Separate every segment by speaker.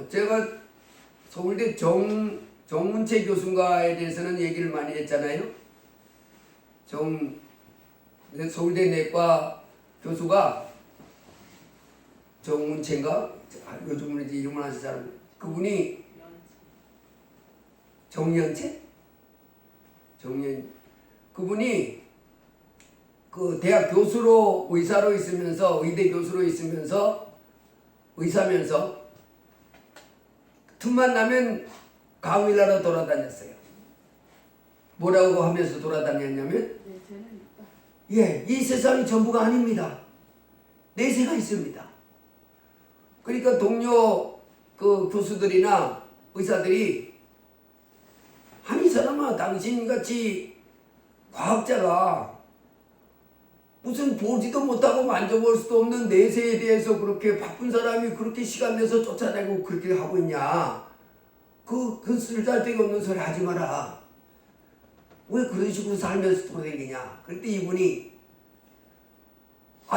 Speaker 1: 제가 서울대 정문채 교수인가에 대해서는 얘기를 많이 했잖아요. 서울대 내과 교수가 정문채인가? 요즘은 이제 이름을 아시는 사람. 그분이 정연채? 그분이 그 대학 교수로 의사로 있으면서 의대 교수로 있으면서 의사면서 틈만 나면 강의하러 돌아다녔어요. 뭐라고 하면서 돌아다녔냐면 이 세상이 전부가 아닙니다. 내세가 있습니다. 그러니까 동료 그 교수들이나 의사들이 아니 사람아 당신같이 과학자가 무슨 보지도 못하고 만져볼 수도 없는 내세에 대해서 그렇게 바쁜 사람이 그렇게 시간 내서 쫓아내고 그렇게 하고 있냐. 그 쓸데기 없는 소리 하지 마라. 왜 그런 식으로 살면서 돌아다니냐. 그때 이분이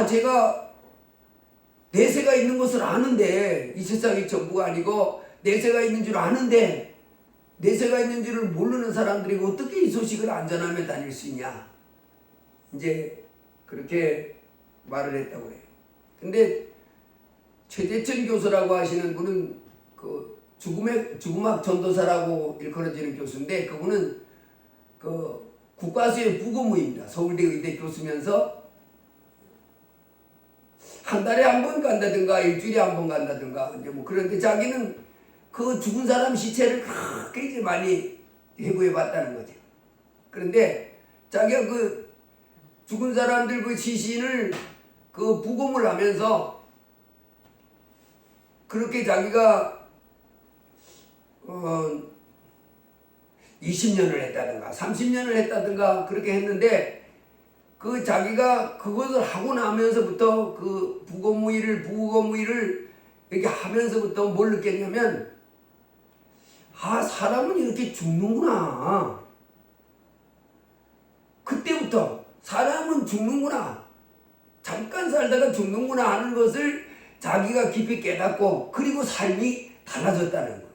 Speaker 1: 제가 내세가 있는 것을 아는데 이 세상이 전부가 아니고 내세가 있는 줄 아는데 내세가 있는 줄을 모르는 사람들이 어떻게 이 소식을 안전하며 다닐 수 있냐. 이제 그렇게 말을 했다고 해요. 근데 최재천 교수라고 하시는 분은 그 죽음학 전도사라고 일컬어지는 교수인데 그분은 그 국가수의 부고무입니다. 서울대 의대 교수면서 한 달에 한 번 간다든가 일주일에 한 번 간다든가 이제 뭐 그런데 자기는 그 죽은 사람 시체를 그렇게 이제 많이 해부해 봤다는 거죠. 그런데 자기가 그 죽은 사람들 그 시신을 그 부검을 하면서 그렇게 자기가 20년을 했다든가 30년을 했다든가 그렇게 했는데 그 자기가 그것을 하고 나면서부터 그 부검의를 이렇게 하면서부터 뭘 느꼈냐면 사람은 이렇게 죽는구나. 그때부터 사람은 죽는구나. 잠깐 살다가 죽는구나 하는 것을 자기가 깊이 깨닫고 그리고 삶이 달라졌다는 거예요.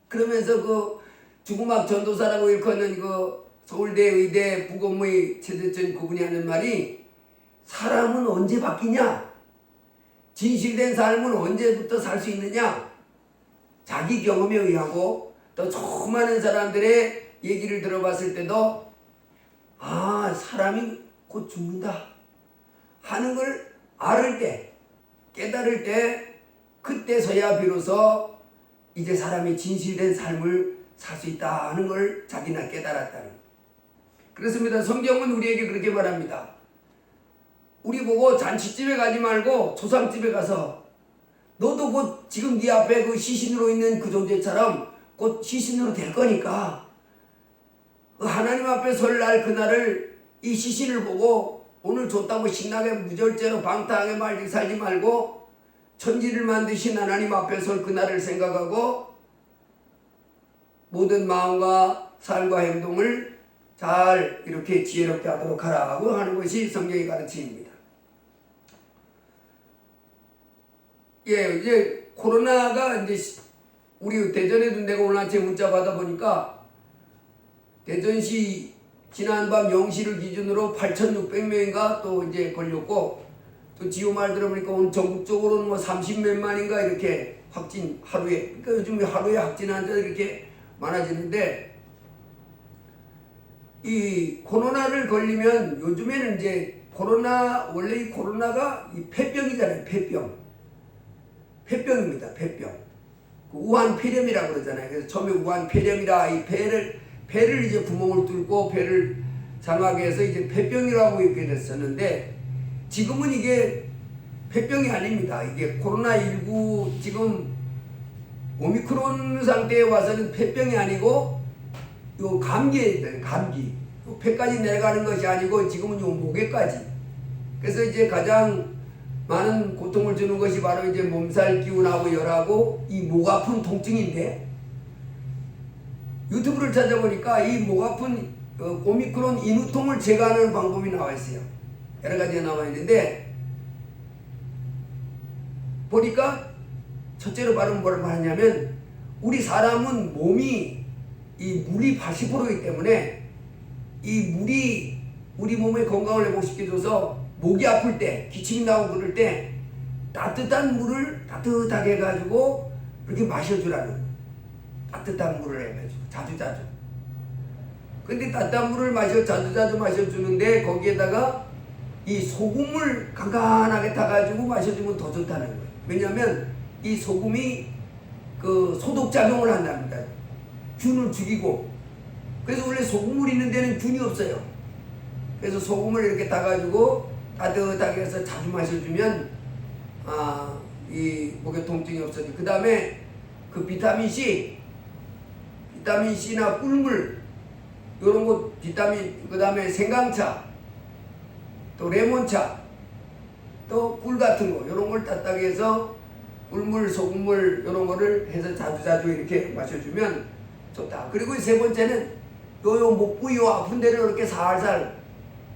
Speaker 1: 그러면서 그 죽음학 전도사라고 일컫는 그 서울대 의대 부검의 최재천 그분이 하는 말이 사람은 언제 바뀌냐? 진실된 삶은 언제부터 살 수 있느냐? 자기 경험에 의하고 또 수많은 사람들의 얘기를 들어봤을 때도 사람이 곧 죽는다 하는 걸 알을 때 깨달을 때 그때서야 비로소 이제 사람이 진실된 삶을 살 수 있다 하는 걸 자기나 깨달았다는 거예요. 그렇습니다. 성경은 우리에게 그렇게 말합니다. 우리 보고 잔치집에 가지 말고 조상집에 가서 너도 곧 지금 네 앞에 그 시신으로 있는 그 존재처럼 곧 시신으로 될 거니까 하나님 앞에 설 날 그날을 이 시신을 보고 오늘 좋다고 신나게 무절제로 방탕하게 말지 살지 말고 천지를 만드신 하나님 앞에 설 그날을 생각하고 모든 마음과 삶과 행동을 잘 이렇게 지혜롭게 하도록 하라고 하는 것이 성경의 가르침입니다. 이제 코로나가 이제 우리 대전에도 내가 오늘 아침에 문자 받아보니까 대전시 지난밤 0시를 기준으로 8,600명인가 또 이제 걸렸고 또 지호 말 들어보니까 오늘 전국적으로는 뭐 30몇만인가 이렇게 확진 하루에 그러니까 요즘 하루에 확진 환자들이 이렇게 많아지는데 이 코로나를 걸리면 요즘에는 이제 원래 이 코로나가 이 폐병이잖아요. 폐병입니다. 폐병. 그 우한 폐렴이라고 그러잖아요. 그래서 처음에 우한 폐렴이라 이 폐를 이제 구멍을 뚫고 폐를 장하게 해서 이제 폐병이라고 이렇게 됐었는데 지금은 이게 폐병이 아닙니다. 이게 코로나19 지금 오미크론 상태에 와서는 폐병이 아니고 요 감기에 감기. 폐까지 내려가는 것이 아니고 지금은 요 목에까지. 그래서 이제 가장 많은 고통을 주는 것이 바로 이제 몸살 기운하고 열하고 이 목 아픈 통증인데 유튜브를 찾아보니까 이 목 아픈 오미크론 인후통을 제거하는 방법이 나와 있어요. 여러 가지가 나와 있는데 보니까 첫째로 바른 뭘 말하냐면 우리 사람은 몸이 이 물이 80%이기 때문에 이 물이 우리 몸의 건강을 회복시켜줘서 목이 아플 때 기침이 나오고 그럴 때 따뜻한 물을 따뜻하게 해가지고 이렇게 마셔주라는 거예요. 따뜻한 물을 해가지고 자주자주. 근데 따뜻한 물을 자주자주 마셔주는데 거기에다가 이 소금을 간간하게 타가지고 마셔주면 더 좋다는 거예요. 왜냐하면 이 소금이 그 소독작용을 한답니다. 균을 죽이고. 그래서 원래 소금물 있는 데는 균이 없어요. 그래서 소금을 이렇게 타가지고 따뜻하게 해서 자주 마셔주면 이 목의 통증이 없어지고. 그 다음에 그 비타민C나 꿀물 요런 거 비타민, 그 다음에 생강차, 또 레몬차, 또 꿀 같은 거 요런 걸 따뜻하게 해서 꿀물, 소금물 요런 거를 해서 자주자주 이렇게 마셔주면 좋다. 그리고 세 번째는 요 목부위 요 아픈 데를 이렇게 살살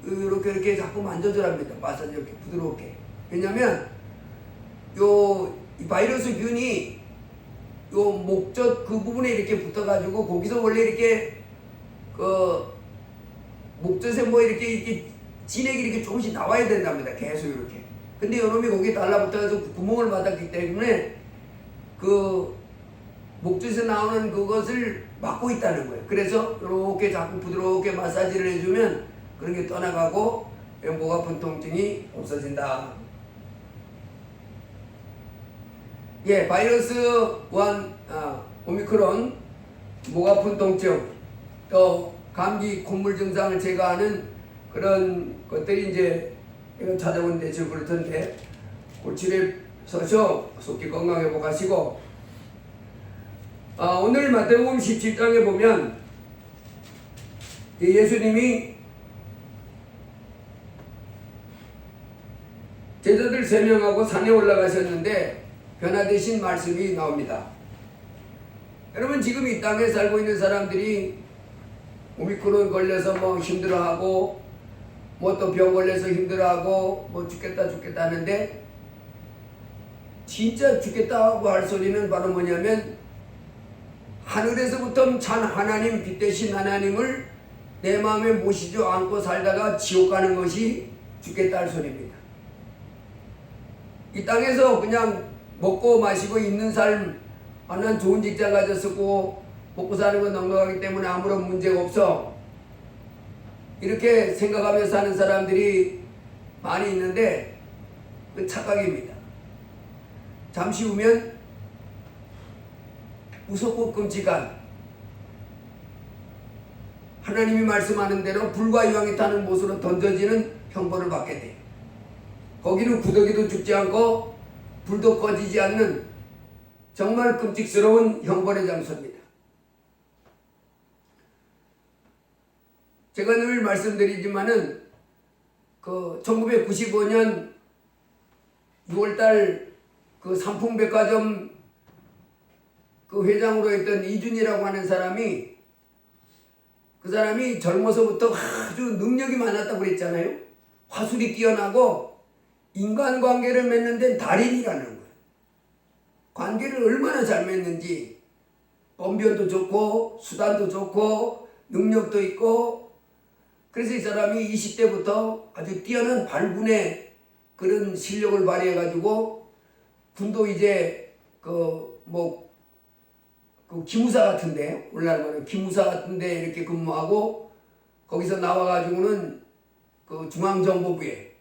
Speaker 1: 이렇게 자꾸 만져주랍니다. 마사지 이렇게 부드럽게. 왜냐면 이 바이러스 균이 요 목젖 그 부분에 이렇게 붙어가지고 거기서 원래 이렇게 그 목젖에 뭐 이렇게 진액이 이렇게 조금씩 나와야 된답니다. 계속 이렇게. 근데 요놈이 거기에 달라붙어서 구멍을 받았기 때문에 그 목젖에서 나오는 그것을 막고 있다는 거예요. 그래서 이렇게 자꾸 부드럽게 마사지를 해주면 그런 게 떠나가고 목 아픈 통증이 없어진다. 예, 바이러스 1 오미크론 목 아픈 통증 또 감기 콧물 증상을 제거하는 그런 것들이 이제 이거 찾아오는데 지금 그럴 텐데 골치를 서서 속기 건강 회복하시고 오늘 마태복음 17장에 보면 예수님이 제자들 3명하고 산에 올라가셨는데 변화되신 말씀이 나옵니다. 여러분 지금 이 땅에 살고 있는 사람들이 오미크론 걸려서 뭐 힘들어하고 뭐 또 병 걸려서 힘들어하고 뭐 죽겠다 하는데 진짜 죽겠다고 할 소리는 바로 뭐냐면 하늘에서부터 참 하나님 빛 대신 하나님을 내 마음에 모시지 않고 살다가 지옥 가는 것이 죽겠다 할 소리입니다. 이 땅에서 그냥 먹고 마시고 있는 삶, 난 좋은 직장 가졌었고 먹고 사는 건 넉넉하기 때문에 아무런 문제가 없어 이렇게 생각하며 사는 사람들이 많이 있는데 그 착각입니다. 잠시 후면 무섭고 끔찍한 하나님이 말씀하는 대로 불과 유황이 타는 못으로 던져지는 형벌을 받게 돼요. 거기는 구더기도 죽지 않고 불도 꺼지지 않는 정말 끔찍스러운 형벌의 장소입니다. 제가 늘 말씀드리지만은 그 1995년 6월달 그 삼풍백화점 그 회장으로 했던 이준이라고 하는 사람이 그 사람이 젊어서부터 아주 능력이 많았다고 그랬잖아요. 화술이 뛰어나고 인간관계를 맺는 데는 달인이라는 거예요. 관계를 얼마나 잘 맺는지 언변도 좋고 수단도 좋고 능력도 있고 그래서 이 사람이 20대부터 아주 뛰어난 발군의 그런 실력을 발휘해가지고 군도 이제 그 기무사 같은데 오늘날 말하면 기무사 같은데 이렇게 근무하고 거기서 나와가지고는 그 중앙정보부에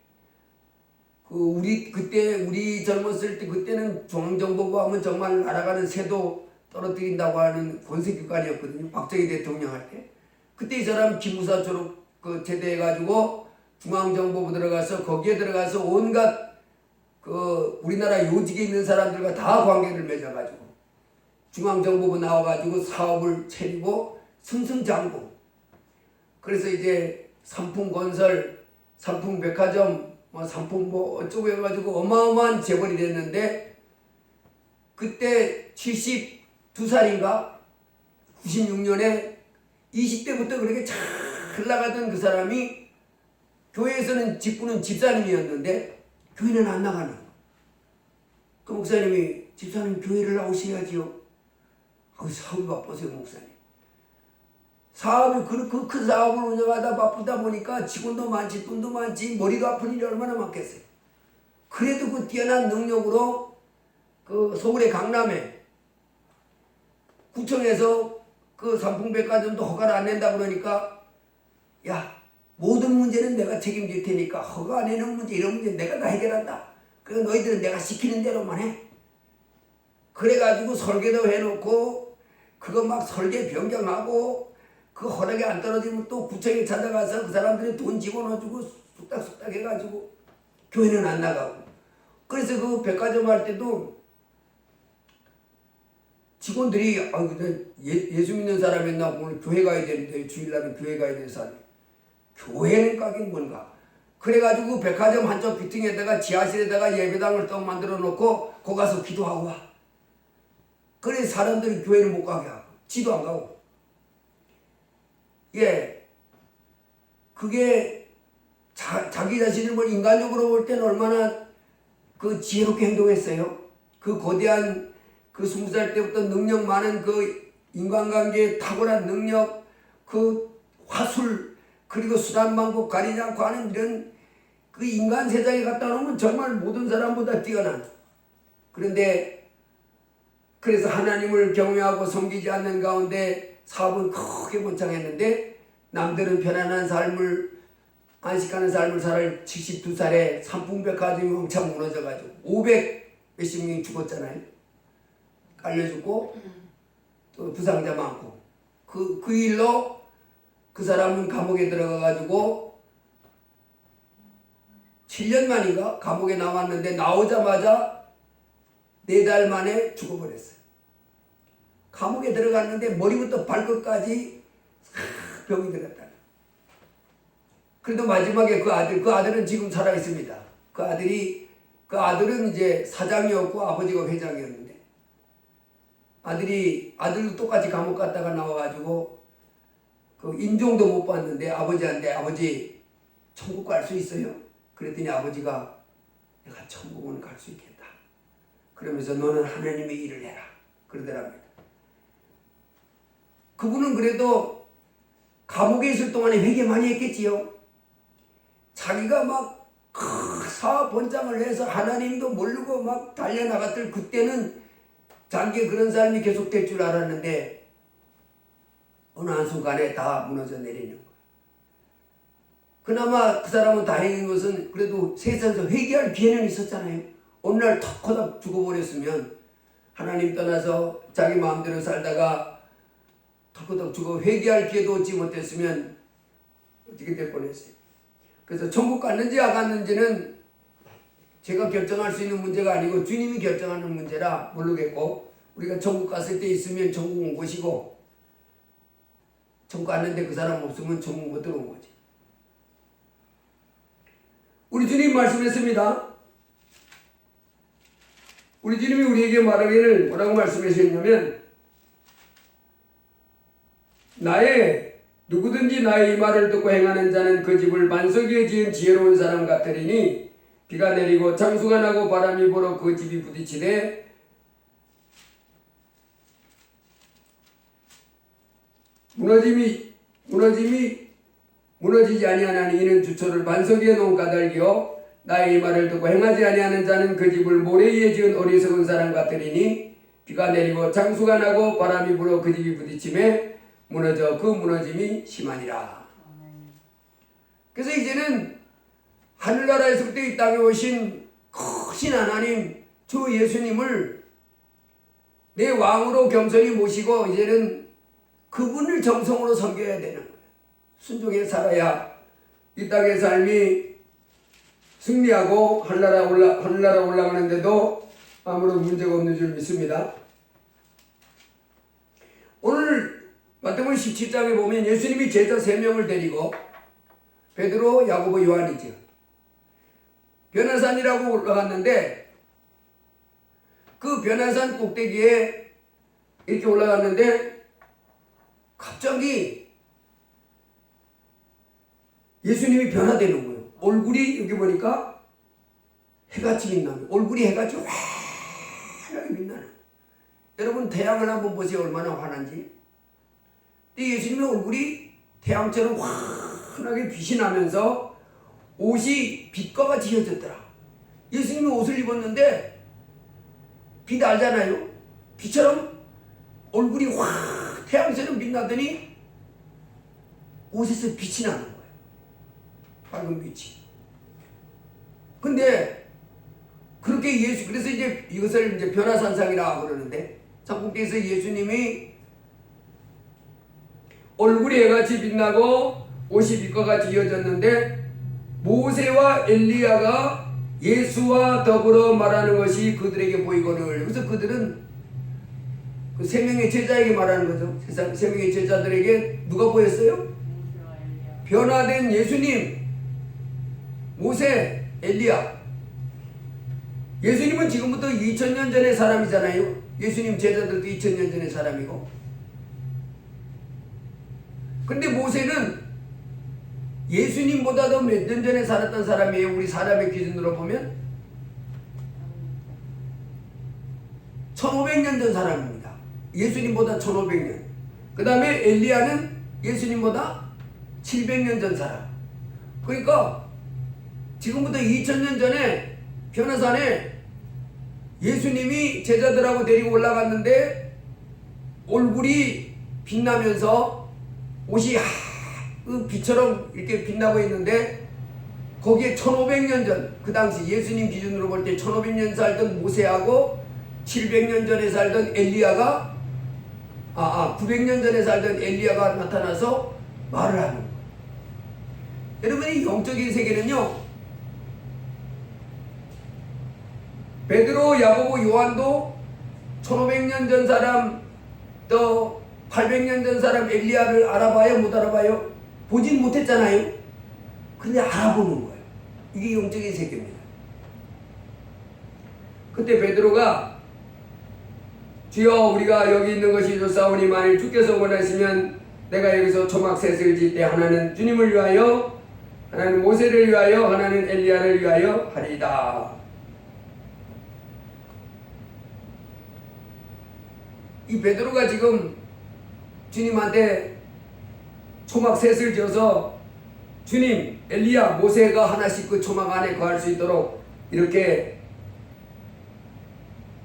Speaker 1: 그때 우리 젊었을 때 그때는 중앙정보부 하면 정말 날아가는 새도 떨어뜨린다고 하는 권세기관이었거든요. 박정희 대통령 할 때. 그때 이 사람 기무사 졸업 제대해가지고 중앙정보부 들어가서 거기에 들어가서 온갖 그 우리나라 요직에 있는 사람들과 다 관계를 맺어가지고 중앙정보부 나와가지고 사업을 차리고 승승장구. 그래서 이제 삼풍건설, 삼풍백화점, 삼풍 어쩌고 해가지고 어마어마한 재벌이 됐는데 그때 72살인가 96년에 20대부터 그렇게 잘 나가던 그 사람이 교회에서는 직분은 집사님이었는데 교회는 안 나가는 그 목사님이 집사님 교회를 나오셔야지요. 사업이 바빠서요, 목사님. 사업이 그 사업을 운영하다 바쁘다 보니까 직원도 많지 돈도 많지 머리도 아픈 일이 얼마나 많겠어요. 그래도 그 뛰어난 능력으로 그 서울의 강남에 구청에서 그 삼풍백화점도 허가를 안 낸다 그러니까 야, 모든 문제는 내가 책임질 테니까 허가 안 내는 문제 이런 문제 내가 다 해결한다. 그래서 너희들은 내가 시키는 대로만 해. 그래가지고 설계도 해놓고 그거 막 설계 변경하고 그 허락이 안 떨어지면 또 구청에 찾아가서 그 사람들이 돈 집어넣어주고 쑥닥쑥닥 해가지고 교회는 안 나가고. 그래서 그 백화점 할 때도 직원들이 예수 믿는 사람이나 오늘 교회 가야 되는데 주일날은 교회 가야 되는 사람이 교회는 가긴 뭔가. 그래가지고 백화점 한쪽 비팅에다가 지하실에다가 예배당을 또 만들어 놓고 거기 가서 기도하고 와. 그래 사람들이 교회를 못 가게 하고 지도 안 가고. 예, 그게 자기 자신을 뭐 인간적으로 볼 때는 얼마나 그 지혜롭게 행동했어요. 그 거대한 그 20살 때부터 능력 많은 그 인간관계에 탁월한 능력, 그 화술, 그리고 수단 방법 가리지 않고 하는 이런 그 인간 세상에 갖다 놓으면 정말 모든 사람보다 뛰어난. 그런데 그래서 하나님을 경외하고 섬기지 않는 가운데 사업은 크게 번창했는데 남들은 편안한 삶을 안식하는 삶을 살을 72살에 삼풍백화점이 왕창 무너져가지고 500 몇십 명이 죽었잖아요. 깔려 죽고 또 부상자 많고 그 일로 그 사람은 감옥에 들어가가지고 7년 만인가 감옥에 나왔는데 나오자마자 4달 만에 죽어버렸어요. 감옥에 들어갔는데 머리부터 발끝까지 병이 들었다. 그래도 마지막에 그 아들은 지금 살아 있습니다. 그 아들은 이제 사장이었고 아버지가 회장이었는데 아들도 똑같이 감옥 갔다가 나와가지고 그 임종도 못 받는데 아버지한테 아버지 천국 갈 수 있어요? 그랬더니 아버지가 내가 천국은 갈 수 있겠다. 그러면서 너는 하나님의 일을 해라. 그러더랍니다. 그분은 그래도 감옥에 있을 동안에 회개 많이 했겠지요. 자기가 막 사업 번창을 해서 하나님도 모르고 막 달려나갔을 그때는 자기의 그런 삶이 계속될 줄 알았는데 어느 한순간에 다 무너져 내리는 거예요. 그나마 그 사람은 다행인 것은 그래도 세상에서 회개할 기회는 있었잖아요. 어느 날 턱 커다 죽어버렸으면 하나님 떠나서 자기 마음대로 살다가 턱커덕 죽어 회개할 기회도 얻지 못했으면 어떻게 될 뻔했어요. 그래서 천국 갔는지 안 갔는지는 제가 결정할 수 있는 문제가 아니고 주님이 결정하는 문제라 모르겠고 우리가 천국 갔을 때 있으면 천국 온 것이고 천국 갔는데 그 사람 없으면 천국 못 들어온 거지. 우리 주님 말씀했습니다. 우리 주님이 우리에게 말하기를 뭐라고 말씀하셨냐면 누구든지 나의 이 말을 듣고 행하는 자는 그 집을 반석 위에 지은 지혜로운 사람 같으리니 비가 내리고 창수가 나고 바람이 불어 그 집이 부딪히되 무너지지 아니하나니 이는 주초를 반석 위에 놓은 까닭이요 나의 이 말을 듣고 행하지 아니하는 자는 그 집을 모래 위에 지은 어리석은 사람 같으리니 비가 내리고 창수가 나고 바람이 불어 그 집이 부딪히매 무너져 그 무너짐이 심하니라. 그래서 이제는 하늘나라에서부터 이 땅에 오신 크신 하나님 주 예수님을 내 왕으로 겸손히 모시고 이제는 그분을 정성으로 섬겨야 되는 거예요. 순종해 살아야 이 땅의 삶이 승리하고 하늘나라 올라가는데도 아무런 문제가 없는 줄 믿습니다. 오늘 마태복음 17장에 보면 예수님이 제자 3명을 데리고 베드로, 야고보, 요한이죠. 변화산이라고 올라갔는데 그 변화산 꼭대기에 이렇게 올라갔는데 갑자기 예수님이 변화되는 거예요. 얼굴이 여기 보니까 해같이 빛나는 얼굴이 해같이 환하게 빛나는 여러분 태양을 한번 보세요. 얼마나 환한지. 근데 예수님의 얼굴이 태양처럼 환하게 빛이 나면서 옷이 빛과 같이 휘어졌더라. 예수님이 옷을 입었는데 빛 알잖아요. 빛처럼 얼굴이 확 태양처럼 빛나더니 옷에서 빛이 나는 거예요. 밝은 빛이. 근데 그렇게 그래서 이제 이것을 이제 변화산상이라고 그러는데, 삼국기에서 예수님이 얼굴이 해같이 빛나고 옷이 빛과 같이 이어졌는데, 모세와 엘리야가 예수와 더불어 말하는 것이 그들에게 보이거늘. 그래서 그들은 그 세 명의 제자에게 말하는 거죠. 세 명의 제자들에게 누가 보였어요? 변화된 예수님, 모세, 엘리야. 예수님은 지금부터 2000년 전의 사람이잖아요. 예수님 제자들도 2000년 전의 사람이고. 근데 모세는 예수님보다도 몇 년 전에 살았던 사람이에요. 우리 사람의 기준으로 보면 1500년 전 사람입니다. 예수님보다 1500년. 그 다음에 엘리야는 예수님보다 700년 전 사람. 그러니까 지금부터 2000년 전에 변화산에 예수님이 제자들하고 데리고 올라갔는데 얼굴이 빛나면서 옷이 그 빛처럼 이렇게 빛나고 있는데, 거기에 1500년 전, 그 당시 예수님 기준으로 볼 때 1500년 살던 모세하고 700년 전에 살던 엘리야가 900년 전에 살던 엘리야가 나타나서 말을 하는 거예요. 여러분이 영적인 세계는요, 베드로, 야고보, 요한도 1500년 전 사람, 또 800년 전 사람 엘리야를 알아봐요? 못 알아봐요? 보진 못했잖아요. 근데 알아보는 거예요. 이게 영적인 세계입니다. 그때 베드로가 주여 우리가 여기 있는 것이 좋사오니 만일 주께서 원하시면 내가 여기서 초막셋을 짓 때 하나는 주님을 위하여, 하나는 모세를 위하여, 하나는 엘리야를 위하여 하리이다. 이 베드로가 지금 주님한테 초막셋을 지어서 주님, 엘리야, 모세가 하나씩 그 초막 안에 거할 수 있도록 이렇게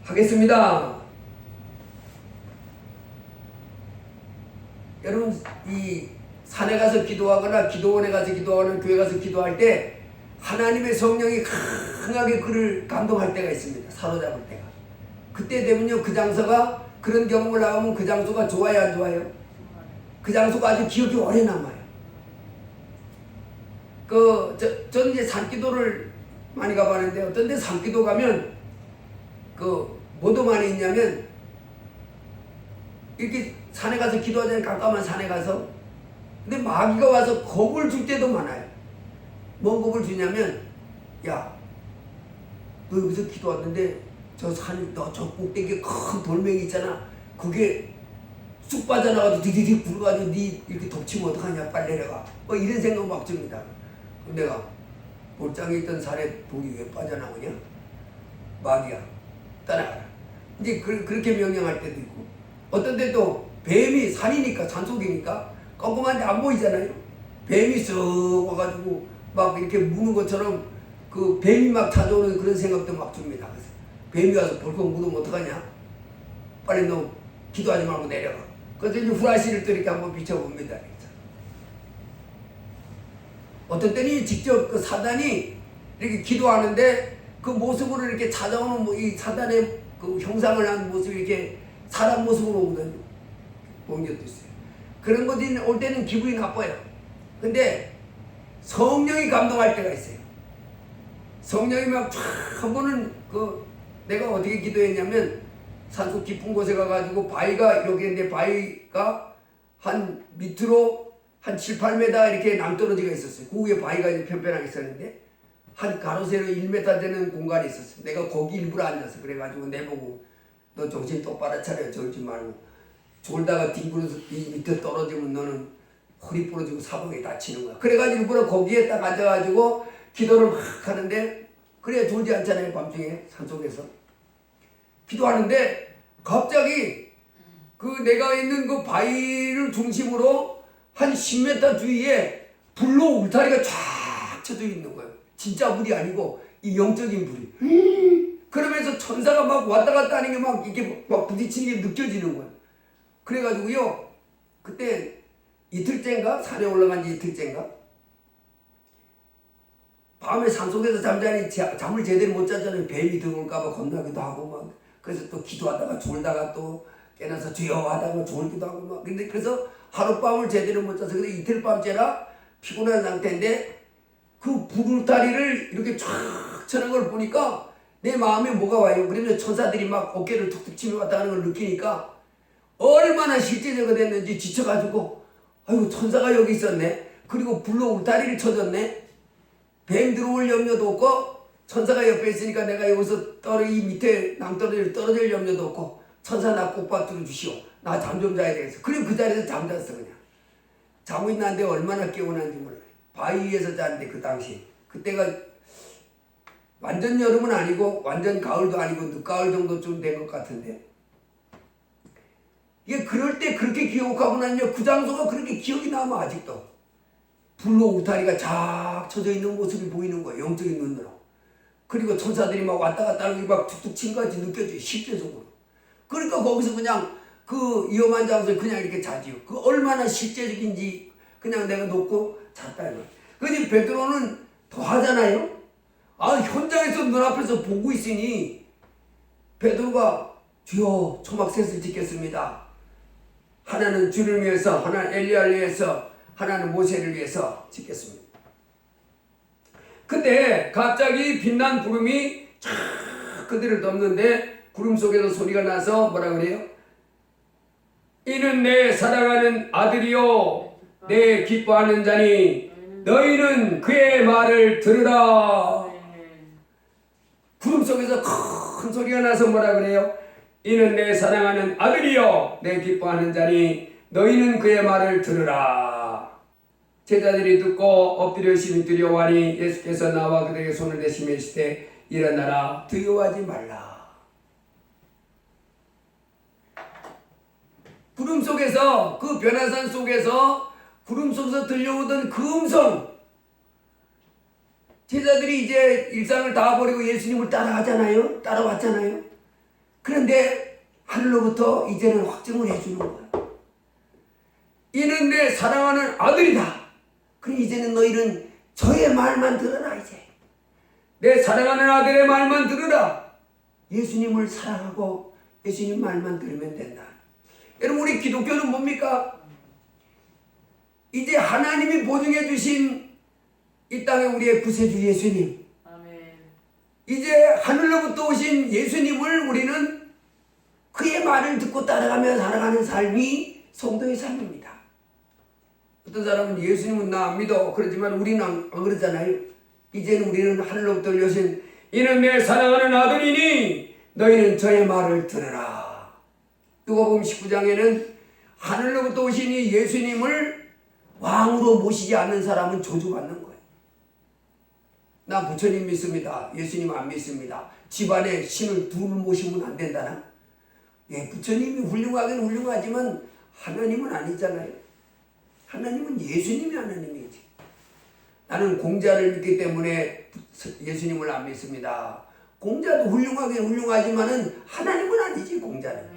Speaker 1: 하겠습니다. 여러분, 이 산에 가서 기도하거나 기도원에 가서 기도하거나 교회 가서 기도할 때 하나님의 성령이 강하게 그를 감동할 때가 있습니다. 사로잡을 때가. 그때 되면요, 그 장소가, 그런 경험을 나가면 그 장소가 좋아요, 안 좋아요? 그 장소가 아주 기억이 오래 남아요. 저는 이제 산기도를 많이 가봤는데, 어떤 데 산기도 가면, 뭐도 많이 있냐면, 이렇게 산에 가서 기도하잖아요. 깜깜한 산에 가서. 근데 마귀가 와서 겁을 줄 때도 많아요. 뭔 겁을 주냐면, 야, 너 여기서 기도 왔는데, 저 꼭대기에 큰 돌멩이 있잖아. 그게 쑥 빠져나가도 디디디 불어가지고 니 이렇게 덮치면 어떡하냐, 빨리 내려가. 이런 생각 막 듭니다. 내가 볼장에 있던 산에 돌이 왜 빠져나오냐? 마귀야, 떠나가라. 이제 그렇게 명령할 때도 있고, 어떤 때 또 뱀이, 산이니까, 산속이니까 꼼꼼한데 안 보이잖아요. 뱀이 쓱 와가지고 막 이렇게 무는 것처럼 그 뱀이 막 찾아오는 그런 생각도 막 듭니다. 그래서 뱀이 와서 벌컥 묻으면 어떡하냐? 빨리 너 기도하지 말고 내려가. 그래서 이제 후라시를 또 이렇게 한번 비춰봅니다. 어떤 때는 직접 그 사단이 이렇게 기도하는데 그 모습으로 이렇게 찾아오는 이 사단의 그 형상을 한 모습이 이렇게 사람 모습으로 오거든요. 본 적도 있어요. 그런 것들이 올 때는 기분이 나빠요. 근데 성령이 감동할 때가 있어요. 성령이 막 쫙 한 번은 내가 어떻게 기도했냐면, 산속 깊은 곳에 가가지고 바위가 이렇게 있는데, 바위가 한 밑으로 한 7, 8m 이렇게 남떨어지가 있었어요. 그 위에 바위가 이제 편편하게 있었는데, 한 가로세로 1m 되는 공간이 있었어요. 내가 거기 일부러 앉았어. 그래가지고 내보고, 너 정신 똑바로 차려. 저러지 말고. 졸다가 뒹굴어서 이 밑에 떨어지면 너는 허리 부러지고 사방에 다치는 거야. 그래가지고 일부러 거기에 딱 앉아가지고 기도를 막 하는데, 그래야 졸지 않잖아요. 밤중에 산속에서 기도하는데 갑자기 그 내가 있는 그 바위를 중심으로 한 10m 주위에 불로 울타리가 쫙 쳐져 있는 거예요. 진짜 불이 아니고 이 영적인 불이. 그러면서 천사가 막 왔다 갔다 하는 게 막 이게 막 부딪히는 게 느껴지는 거예요. 그래가지고요, 그때 이틀째인가? 산에 올라간 지 이틀째인가? 밤에 산속에서 잠자니 잠을 제대로 못 자잖아요. 뱀이 들어올까봐 겁나기도 하고 막. 그래서 또 기도하다가 졸다가 또 깨나서 주여 하다가 졸기도 하고 막. 근데 그래서 하룻밤을 제대로 못 자서 근데 이틀 밤째라 피곤한 상태인데 그 불울다리를 이렇게 쫙 쳐는 걸 보니까 내 마음에 뭐가 와요. 그러면서 천사들이 막 어깨를 툭툭 치며 왔다 가는 걸 느끼니까 얼마나 실제적이 됐는지 지쳐가지고 아이고 천사가 여기 있었네. 그리고 불로 울타리를 쳐줬네. 뱀 들어올 염려도 없고 천사가 옆에 있으니까 내가 여기서 이 밑에 낭떠러지를 떨어질 염려도 없고 천사 나 꽃밭으로 주시오. 나 잠 좀 자야 되겠어. 그리고 그 자리에서 잠잤어 그냥. 자고 있는데 얼마나 깨어난지 몰라요. 바위 위에서 잤는데 그 당시. 그때가 완전 여름은 아니고 완전 가을도 아니고 늦가을 정도쯤 된 것 같은데 이게 그럴 때 그렇게 기억하고 나면 그 장소가 그렇게 기억이 남아 아직도. 불로 울타리가 쫙 쳐져 있는 모습이 보이는 거예요. 영적인 눈으로. 그리고 천사들이 막 왔다 갔다 하는 게 막 툭툭 친 것 같이 느껴져요. 실제적으로. 그러니까 거기서 그냥 그 위험한 장소에 그냥 이렇게 자지요. 그 얼마나 실제적인지 그냥 내가 놓고 잤다 이거예요. 근데 베드로는 더 하잖아요. 현장에서 눈앞에서 보고 있으니 베드로가 주여 초막셋을 짓겠습니다. 하나는 주를 위해서, 하나는 엘리야를 위해서, 하나는 모세를 위해서 짓겠습니다. 그때 갑자기 빛난 구름이 쫙 그들을 덮는데 구름 속에서 소리가 나서 뭐라 그래요? 이는 내 사랑하는 아들이요 내 기뻐하는 자니 너희는 그의 말을 들으라. 구름 속에서 큰 소리가 나서 뭐라 그래요? 이는 내 사랑하는 아들이요 내 기뻐하는 자니 너희는 그의 말을 들으라. 제자들이 듣고 엎드려 심히 두려워하니 예수께서 나와 그들에게 손을 대시며 이르시되 일어나라 두려워하지 말라. 구름 속에서 그 변화산 속에서 구름 속에서 들려오던 그 음성, 제자들이 이제 일상을 다 버리고 예수님을 따라가잖아요. 따라왔잖아요. 그런데 하늘로부터 이제는 확증을 해주는 거예요. 이는 내 사랑하는 아들이다. 그럼 이제는 너희는 저의 말만 들어라. 이제 내 사랑하는 아들의 말만 들으라. 예수님을 사랑하고 예수님 말만 들으면 된다. 여러분 우리 기독교는 뭡니까? 이제 하나님이 보증해 주신 이 땅에 우리의 구세주 예수님, 아멘. 이제 하늘로부터 오신 예수님을 우리는 그의 말을 듣고 따라가며 살아가는 삶이 성도의 삶입니다. 어떤 사람은 예수님은 나 안 믿어 그러지만 우리는 안 그러잖아요. 이제는 우리는 하늘로부터 오신 이는 내 사랑하는 아들이니 너희는 저의 말을 들으라. 누가복음 19장에는 하늘로부터 오신 이 예수님을 왕으로 모시지 않는 사람은 저주받는 거예요. 나 부처님 믿습니다. 예수님 안 믿습니다. 집안에 신을 둘 모시면 안 된다나? 예, 부처님이 훌륭하긴 훌륭하지만 하나님은 아니잖아요. 하나님은 예수님이 하나님이지. 나는 공자를 믿기 때문에 예수님을 안 믿습니다. 공자도 훌륭하긴 훌륭하지만은 하나님은 아니지 공자는.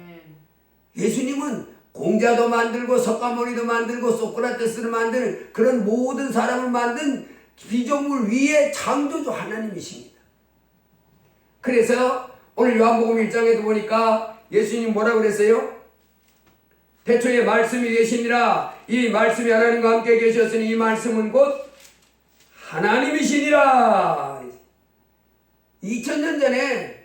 Speaker 1: 예수님은 공자도 만들고 석가모니도 만들고 소크라테스를 만든 그런 모든 사람을 만든 피조물 위에 창조주 하나님이십니다. 그래서 오늘 요한복음 1장에도 보니까 예수님 뭐라고 그랬어요? 태초에 말씀이 계시니라. 이 말씀이 하나님과 함께 계셨으니 이 말씀은 곧 하나님이시니라. 2000년 전에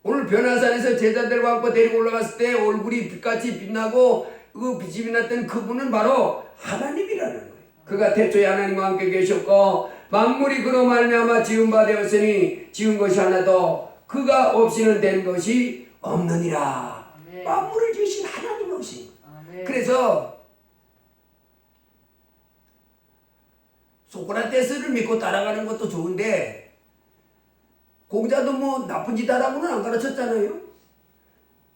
Speaker 1: 오늘 변화산에서 제자들과 함께 데리고 올라갔을 때 얼굴이 빛같이 빛나고 그 빛이 빛났던 그분은 바로 하나님이라는 거예요. 그가 태초에 하나님과 함께 계셨고 만물이 그로 말미암아 지은 바 되었으니 지은 것이 하나도 그가 없이는 된 것이 없느니라. 아멘. 만물을 지으신 하나님이 오신 거예요. 그래서 소크라테스를 믿고 따라가는 것도 좋은데 공자도 뭐 나쁜 짓 하라고는 안 가르쳤잖아요.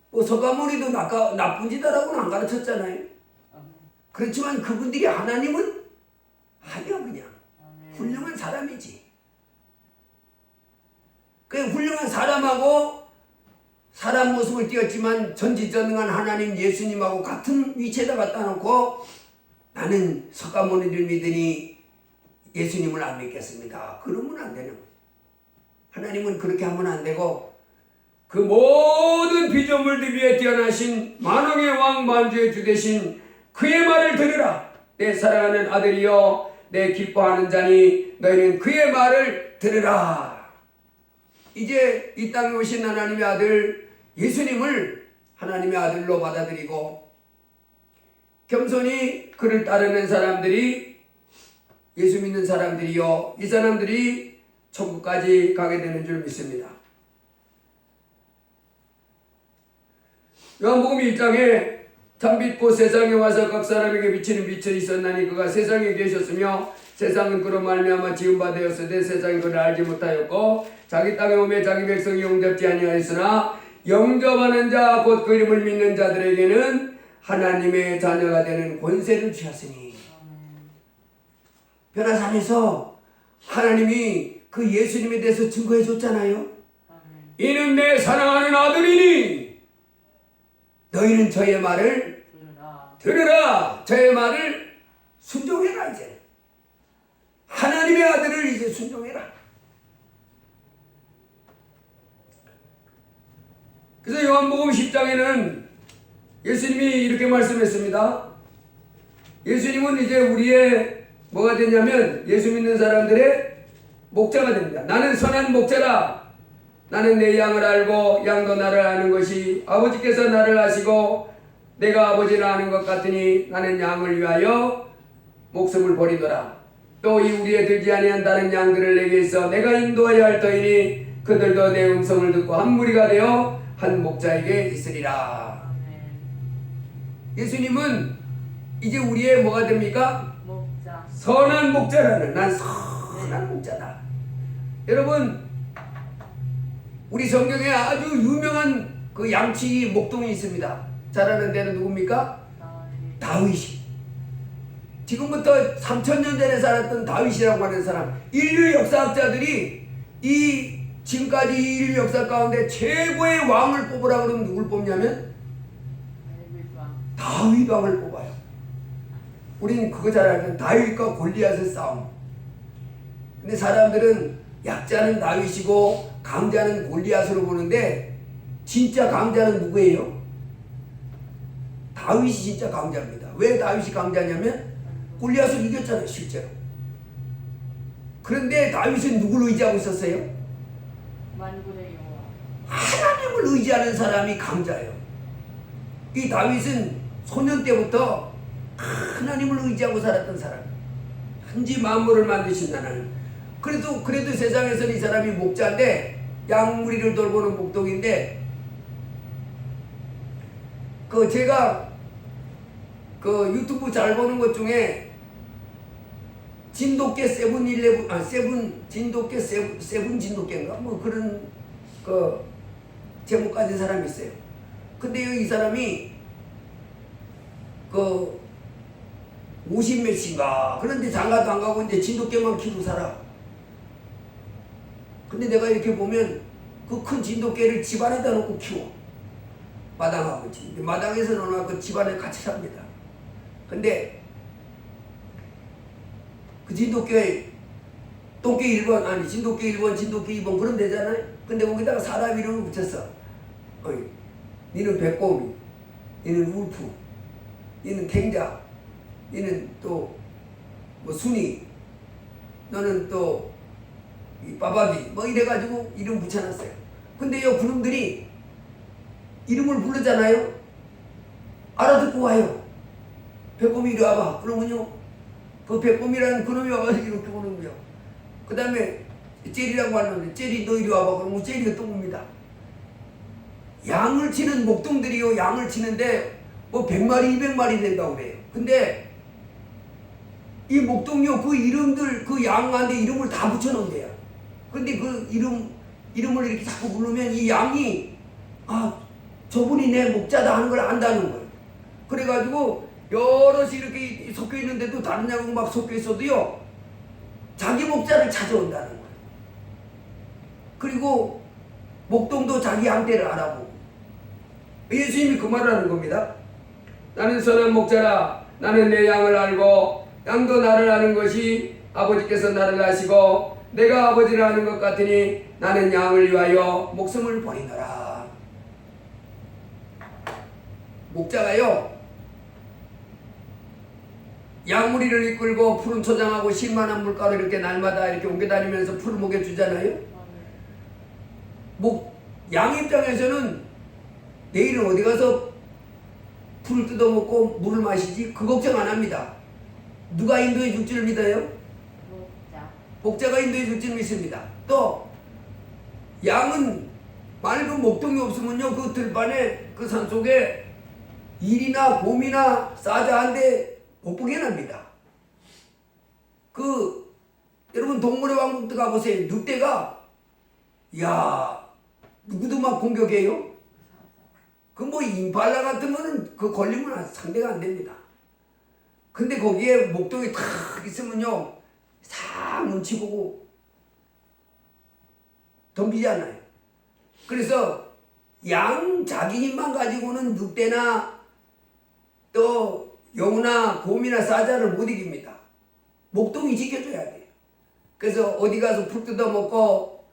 Speaker 1: 뭐 서가모니도 나쁜 짓하라고는 안 가르쳤잖아요.
Speaker 2: 아멘.
Speaker 1: 그렇지만 그분들이 하나님은 아니야 그냥
Speaker 2: 아멘.
Speaker 1: 훌륭한 사람이지. 그 훌륭한 사람하고 사람 모습을 띄었지만 전지전능한 하나님 예수님하고 같은 위치에다 갖다 놓고 나는 서가모니를 믿으니 예수님을 안 믿겠습니다. 그러면 안 되는 거예요. 하나님은 그렇게 하면 안 되고 그 모든 피조물들 위에 뛰어나신 만왕의 왕 만주의 주 되신 그의 말을 들으라. 내 사랑하는 아들이여 내 기뻐하는 자니 너희는 그의 말을 들으라. 이제 이 땅에 오신 하나님의 아들 예수님을 하나님의 아들로 받아들이고 겸손히 그를 따르는 사람들이 예수 믿는 사람들이요 이 사람들이 천국까지 가게 되는 줄 믿습니다. 요한복음 1장에 참빛고 세상에 와서 각 사람에게 비치는 빛이 있었나니 그가 세상에 계셨으며 세상은 그로 말미암아 지은 바 되었으되 세상이 그를 알지 못하였고 자기 땅에 오매 자기 백성이 영접지 아니하였으나 영접하는 자 곧 그 이름을 믿는 자들에게는 하나님의 자녀가 되는 권세를 주셨으니. 변화산에서 하나님이 그 예수님에 대해서 증거해 줬잖아요. 이는 내 사랑하는 아들이니 너희는 저의 말을 들으라. 저의 말을 순종해라. 이제 하나님의 아들을 이제 순종해라. 그래서 요한복음 10장에는 예수님이 이렇게 말씀했습니다. 예수님은 이제 우리의 뭐가 되냐면 예수 믿는 사람들의 목자가 됩니다. 나는 선한 목자라. 나는 내 양을 알고 양도 나를 아는 것이 아버지께서 나를 아시고 내가 아버지를 아는 것 같으니 나는 양을 위하여 목숨을 버리노라. 또 이 우리에 들지 아니한 다른 양들을 내게 있어 내가 인도하여 할 터이니 그들도 내 음성을 듣고 한 무리가 되어 한 목자에게 있으리라. 예수님은 이제 우리의 뭐가 됩니까?
Speaker 2: 목자.
Speaker 1: 선한 목자라는 난 선한 목자다. 여러분 우리 성경에 아주 유명한 그 양치 목동이 있습니다. 잘 아는 데는 누굽니까? 다윗이. 지금부터 3000년 전에 살았던 다윗이라고 하는 사람. 인류 역사학자들이 이 지금까지 인류 역사 가운데 최고의 왕을 뽑으라 그러면 누굴 뽑냐면 다윗 왕을 뽑아요. 우리는 그거 잘 알죠. 다윗과 골리앗의 싸움. 근데 사람들은 약자는 다윗이고 강자는 골리앗으로 보는데 진짜 강자는 누구예요? 다윗이 진짜 강자입니다. 왜 다윗이 강자냐면 골리앗을 이겼잖아요, 실제로. 그런데 다윗은 누구를 의지하고 있었어요?
Speaker 2: 만군의 여호와.
Speaker 1: 하나님을 의지하는 사람이 강자예요. 이 다윗은 소년 때부터 하나님을 의지하고 살았던 사람. 한지 만물을 만드신 하나님. 그래도 세상에서는 이 사람이 목자인데 양무리를 돌보는 목동인데 제가 유튜브 잘 보는 것 중에 진돗개 진돗개인가 뭐 그런 제목 가진 사람이 있어요. 근데 이 사람이 50몇인가 그런데 장가도 안 가고 이제 진돗개만 키우고 살아. 근데 내가 이렇게 보면 그 큰 진돗개를 집안에다 놓고 키워. 마당하고 마당에서 놓아놓고 집안에 같이 삽니다. 근데 그 진돗개 똥개 1번 진돗개 1번 진돗개 2번 그럼 되잖아요. 근데 거기다가 사람 이름을 붙였어. 니는 백곰이, 니는 울프, 니는 탱자, 니는 또 뭐 순이, 너는 또 빠바비 뭐 이래가지고 이름 붙여놨어요. 근데 이 그놈들이 이름을 부르잖아요. 알아듣고 와요. 백곰이 이리 와봐. 그러면요 그 백곰이라는 그놈이 와가지고 이렇게 오는 거예요. 그 다음에 젤이라고 하는데 젤이 너 이리 와봐. 그러면 젤이가 또 옵니다. 양을 치는 목동들이요 양을 치는데 뭐 100마리 200마리 된다고 그래요. 근데 이 목동요 그 이름들 그 양한테 이름을 다 붙여놓은대요. 근데 그 이름을 이렇게 자꾸 부르면 이 양이 저분이 내 목자다 하는 걸 안다는 거예요. 그래가지고 여럿이 이렇게 섞여 있는데도 다른 양은 막 섞여 있어도요, 자기 목자를 찾아온다는 거예요. 그리고 목동도 자기 양떼를 알아보고. 예수님이 그 말을 하는 겁니다. 나는 선한 목자라. 나는 내 양을 알고 양도 나를 아는 것이 아버지께서 나를 아시고 내가 아버지를 아는 것 같으니 나는 양을 위하여 목숨을 버리노라. 목자가요, 양무리를 이끌고 푸른 초장하고 실만한 물가로 이렇게 날마다 이렇게 옮겨다니면서 풀을 먹여주잖아요. 양 입장에서는 내일은 어디 가서 풀을 뜯어먹고 물을 마시지? 그 걱정 안 합니다. 누가 인도해 줄 줄 믿어요?
Speaker 2: 목자.
Speaker 1: 목자가 인도해 줄 줄 믿습니다. 또 양은 맑은 목동이 없으면요, 그 들판에 그 산속에 일이나 곰이나 싸자 한데 못 보게 납니다. 여러분 동물의 왕국도 가보세요. 늑대가 누구도 막 공격해요. 그 뭐 임팔라 같으면은 그 걸리면 상대가 안 됩니다. 근데 거기에 목동이 탁 있으면요, 싹 눈치 보고 덤비잖아요. 그래서 양 자기 힘만 가지고는 늑대나 또 여우나 곰이나 사자를 못 이깁니다. 목동이 지켜줘야 돼요. 그래서 어디 가서 풀 뜯어먹고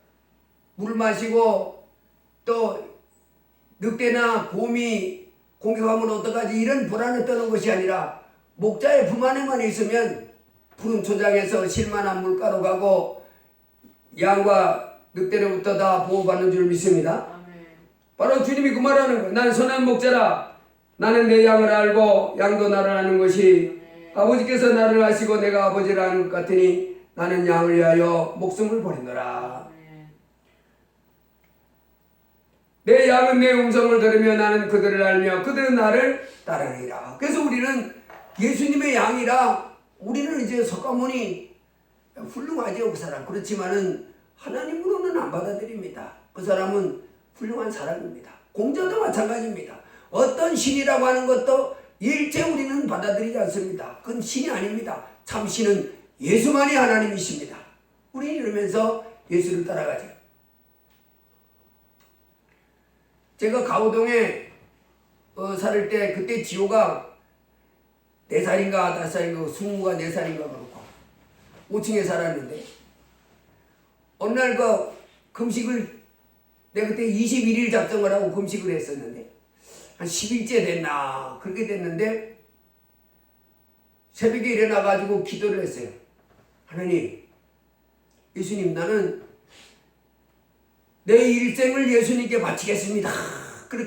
Speaker 1: 물 마시고 또 늑대나 곰이 공격하면 어떡하지 이런 불안을 떠는 것이 아니라 목자의 품 안에만 있으면 푸른 초장에서 실만한 물가로 가고 양과 늑대로부터 다 보호받는 줄 믿습니다.
Speaker 2: 아멘.
Speaker 1: 바로 주님이 그 말하는 거예요. 나는 선한 목자라. 나는 내 양을 알고 양도 나를 아는 것이 아버지께서 나를 아시고 내가 아버지를 아는 것 같으니 나는 양을 위하여 목숨을 버리노라. 내 양은 내 음성을 들으며 나는 그들을 알며 그들은 나를 따르리라. 그래서 우리는 예수님의 양이라 우리는 이제 석가모니 훌륭하죠, 그 사람. 그렇지만은 하나님으로는 안 받아들입니다. 그 사람은 훌륭한 사람입니다. 공자도 마찬가지입니다. 어떤 신이라고 하는 것도 일체 우리는 받아들이지 않습니다. 그건 신이 아닙니다. 참 신은 예수만이 하나님이십니다. 우리는 이러면서 예수를 따라가죠. 제가 가오동에 살을 때 그때 지호가 4살인가 5살인가 승우가 4살인가 그렇고 5층에 살았는데 어느 날 그 금식을 내가 그때 21일 작정을 하고 금식을 했었는데 한 10일째 됐나 그렇게 됐는데 새벽에 일어나가지고 기도를 했어요. 하나님, 예수님, 나는 내 일생을 예수님께 바치겠습니다.